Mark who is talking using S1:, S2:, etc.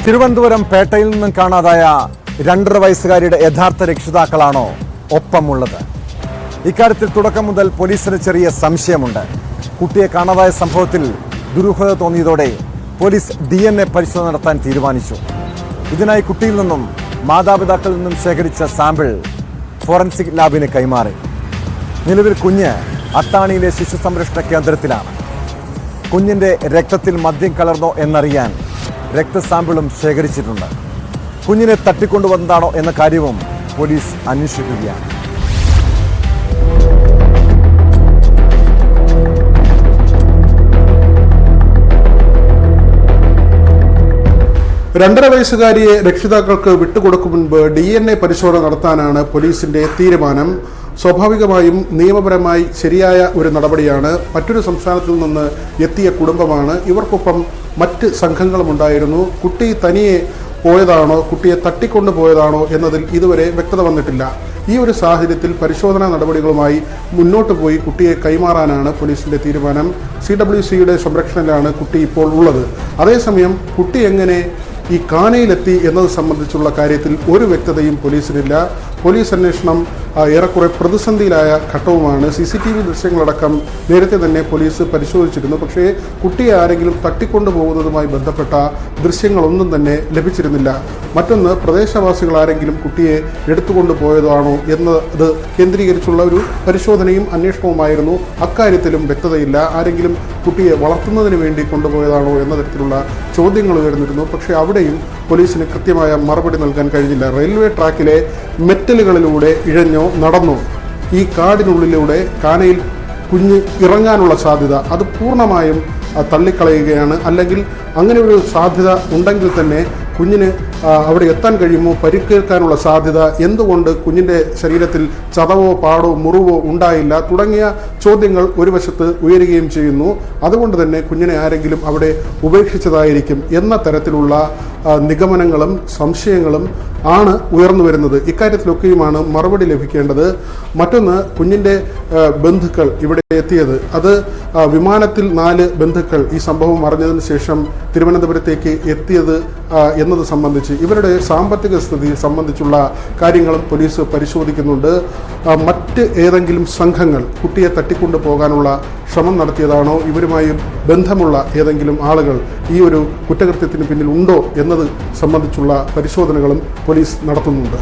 S1: തിരുവനന്തപുരം പേട്ടയിൽ നിന്നും കാണാതായ 2.5 വയസ്സുകാരിയുടെ യഥാർത്ഥ രക്ഷിതാക്കളാണോ ഒപ്പമുള്ളത്? ഇക്കാര്യത്തിൽ തുടക്കം മുതൽ പോലീസിന് ചെറിയ സംശയമുണ്ട്. കുട്ടിയെ കാണാതായ സംഭവത്തിൽ ദുരൂഹത തോന്നിയതോടെ പോലീസ് DNA പരിശോധന നടത്താൻ തീരുമാനിച്ചു. ഇതിനായി കുട്ടിയിൽ നിന്നും മാതാപിതാക്കളിൽ നിന്നും ശേഖരിച്ച സാമ്പിൾ ഫോറൻസിക് ലാബിന് കൈമാറി. നിലവിൽ കുഞ്ഞ് അത്താണിയിലെ ശിശു സംരക്ഷണ കേന്ദ്രത്തിലാണ്. കുഞ്ഞിൻ്റെ രക്തത്തിൽ മദ്യം കലർന്നോ എന്നറിയാൻ രക്തസാമ്പിളും ശേഖരിച്ചിട്ടുണ്ട്. കുഞ്ഞിനെ തട്ടിക്കൊണ്ടുവന്നതാണോ എന്ന കാര്യവും പോലീസ് അന്വേഷിക്കുകയാണ്.
S2: രണ്ടര വയസ്സുകാരിയെ രക്ഷിതാക്കൾക്ക് വിട്ടുകൊടുക്കും മുൻപ് DNA പരിശോധന നടത്താനാണ് പോലീസിന്റെ തീരുമാനം. സ്വാഭാവികമായും നിയമപരമായി ശരിയായ ഒരു നടപടിയാണ്. മറ്റൊരു സംസ്ഥാനത്തിൽ നിന്ന് എത്തിയ കുടുംബമാണ്. ഇവർക്കൊപ്പം മറ്റ് സംഘങ്ങളും ഉണ്ടായിരുന്നു. കുട്ടി തനിയെ പോയതാണോ, കുട്ടിയെ തട്ടിക്കൊണ്ടു പോയതാണോ എന്നതിൽ ഇതുവരെ വ്യക്തത വന്നിട്ടില്ല. ഈ ഒരു സാഹചര്യത്തിൽ പരിശോധനാ നടപടികളുമായി മുന്നോട്ട് പോയി കുട്ടിയെ കൈമാറാനാണ് പോലീസിന്റെ തീരുമാനം. CWCയുടെ സംരക്ഷണയിലാണ് കുട്ടി ഇപ്പോൾ ഉള്ളത്. അതേസമയം കുട്ടി എങ്ങനെ ഈ കാനയിലെത്തി എന്നത് സംബന്ധിച്ചുള്ള കാര്യത്തിൽ ഒരു വ്യക്തതയും പോലീസിനില്ല. പോലീസ് അന്വേഷണം ഏറെക്കുറെ പ്രതിസന്ധിയിലായ ഘട്ടവുമാണ്. CCTV ദൃശ്യങ്ങളടക്കം നേരത്തെ തന്നെ പോലീസ് പരിശോധിച്ചിരുന്നു. പക്ഷേ കുട്ടിയെ ആരെങ്കിലും തട്ടിക്കൊണ്ടു പോകുന്നതുമായി ബന്ധപ്പെട്ട ദൃശ്യങ്ങളൊന്നും തന്നെ ലഭിച്ചിരുന്നില്ല. മറ്റൊന്ന്, പ്രദേശവാസികൾ ആരെങ്കിലും കുട്ടിയെ എടുത്തുകൊണ്ടു പോയതാണോ എന്നത് കേന്ദ്രീകരിച്ചുള്ള ഒരു പരിശോധനയും അന്വേഷണവുമായിരുന്നു. അക്കാര്യത്തിലും വ്യക്തതയില്ല. ആരെങ്കിലും കുട്ടിയെ വളർത്തുന്നതിന് വേണ്ടി കൊണ്ടുപോയതാണോ എന്ന തരത്തിലുള്ള ചോദ്യങ്ങൾ ഉയർന്നിരുന്നു. പക്ഷേ അവിടെയും പോലീസിന് കൃത്യമായ മറുപടി നൽകാൻ കഴിഞ്ഞില്ല. റെയിൽവേ ട്രാക്കിലെ മെറ്റലുകളിലൂടെ ഇഴഞ്ഞോ നടന്നോ ഈ കാടിനുള്ളിലൂടെ കാനയിൽ കുഞ്ഞ് ഇറങ്ങാനുള്ള സാധ്യത അത് പൂർണ്ണമായും തള്ളിക്കളയുകയാണ്. അല്ലെങ്കിൽ അങ്ങനെ ഒരു സാധ്യത ഉണ്ടെങ്കിൽ തന്നെ കുഞ്ഞിന് അവിടെ എത്താൻ കഴിയുമോ, പരിക്കേൽക്കാനുള്ള സാധ്യത, എന്തുകൊണ്ട് കുഞ്ഞിൻ്റെ ശരീരത്തിൽ ചതവോ പാടോ മുറിവോ ഉണ്ടായില്ല തുടങ്ങിയ ചോദ്യങ്ങൾ ഒരു വശത്ത് ഉയരുകയും ചെയ്യുന്നു. അതുകൊണ്ട് തന്നെ കുഞ്ഞിനെ ആരെങ്കിലും അവിടെ ഉപേക്ഷിച്ചതായിരിക്കും എന്ന തരത്തിലുള്ള നിഗമനങ്ങളും സംശയങ്ങളും ആണ് ഉയർന്നു വരുന്നത്. ഇക്കാര്യത്തിലൊക്കെയുമാണ് മറുപടി ലഭിക്കേണ്ടത്. മറ്റൊന്ന്, കുഞ്ഞിൻ്റെ ബന്ധുക്കൾ ഇവിടെ എത്തിയത്, അത് വിമാനത്തിൽ 4 ബന്ധുക്കൾ ഈ സംഭവം അറിഞ്ഞതിന് ശേഷം തിരുവനന്തപുരത്തേക്ക് എത്തിയത് എന്നത് സംബന്ധിച്ച് ഇവരുടെ സാമ്പത്തിക സ്ഥിതി സംബന്ധിച്ചുള്ള കാര്യങ്ങളും പോലീസ് പരിശോധിക്കുന്നുണ്ട്. മറ്റ് ഏതെങ്കിലും സംഘങ്ങൾ കുട്ടിയെ തട്ടിക്കൊണ്ടു പോകാനുള്ള ശ്രമം നടത്തിയതാണോ, ഇവരുമായി ബന്ധമുള്ള ഏതെങ്കിലും ആളുകൾ ഈ ഒരു കുറ്റകൃത്യത്തിന് പിന്നിൽ ഉണ്ടോ എന്നത് സംബന്ധിച്ചുള്ള പരിശോധനകളും പോലീസ് നടത്തുന്നുണ്ട്.